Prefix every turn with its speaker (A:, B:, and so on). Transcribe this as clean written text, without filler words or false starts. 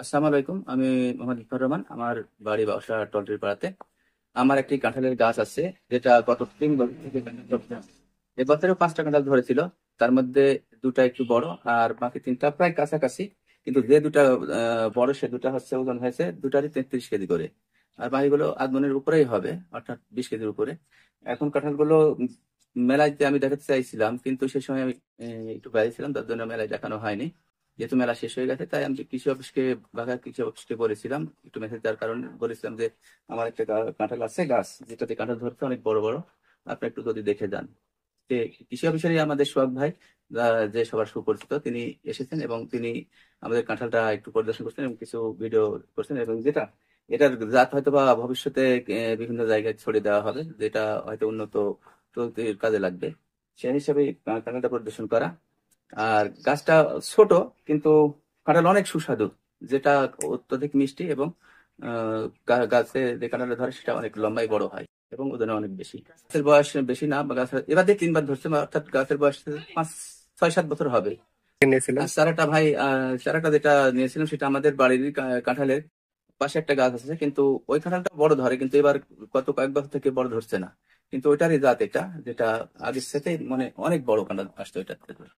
A: আসসালামু আলাইকুম। আমি মোহাম্মদ ইফার রহমান। আমার বাড়ি বাসা টলটির পাড়াতে। আমার একটি কাঁঠালের গাছ আছে, যেটা গত 3 বছর থেকে কাঁঠাল ধরছে। এবছরও 5টা কাঁঠাল ধরেছিল। তার মধ্যে দুটা একটু বড়, আর বাকি তিনটা প্রায় কাছাকাছি। কিন্তু যে দুটা বড়, সে দুটা হচ্ছে ওজন হয়েছে দুটারই 33 কেজি করে। আর বাকিগুলো আধ মনের উপরেই হবে, অর্থাৎ 20 কেজির উপরে। এখন কাঁঠালগুলো মেলায় আমি দেখাতে চাইছিলাম, কিন্তু সে সময় আমি একটু বাইরে ছিলাম, তার জন্য মেলায় দেখানো হয়নি। যেহেতু মেলা শেষ হয়ে গেছে, তাই আমি কৃষি অফিসকে, বাঘা কৃষি অফিসকে বলেছিলাম, একটু মেসেজ দেওয়ার কারণে বলেছিলাম যে আমার একটা কাঁঠাল আছে গাছ, যেটাতে কাঁঠাল ধরতে অনেক বড় বড়। আপনি একটু যদি দেখে যান। যে কৃষি অফিসারই আমাদের সোহাগ ভাই, যে সবার সুপরিচিত, তিনি এসেছেন এবং তিনি আমাদের কাঁঠালটা একটু পরিদর্শন করছেন এবং কিছু ভিডিও করছেন। এবং যেটা এটার জাত হয়তো বা ভবিষ্যতে বিভিন্ন জায়গায় ছড়িয়ে দেওয়া হবে, যেটা হয়তো উন্নত প্রযুক্তির কাজে লাগবে। সেই হিসাবে কাঁঠালটা পরিদর্শন করা। আর গাছটা ছোট, কিন্তু কাঁঠাল অনেক সুস্বাদু, যেটা অত্যধিক মিষ্টি। এবং গাছে যে কাঁঠালটা ধরে সেটা অনেক লম্বাই বড় হয় এবং ওজনে অনেক বেশি। গাছের বয়স বেশি না, বা গাছের এবার দিয়ে 3বার ধরছে, অর্থাৎ গাছের বয়স 5, 6, 7 বছর হবে।
B: নিয়েছিলেন?
A: আর চারাটা ভাই, চারাটা যেটা নিয়েছিলাম সেটা আমাদের বাড়ির কাঁঠালের পাশে একটা গাছ আছে, কিন্তু ওই কাঁঠালটা বড় ধরে, কিন্তু এবার গত কয়েক বছর থেকে বড় ধরছে না। কিন্তু ওইটারই জাত এটা, যেটা আগের সাথে মানে অনেক বড় কাঁঠাল আসতো এটা।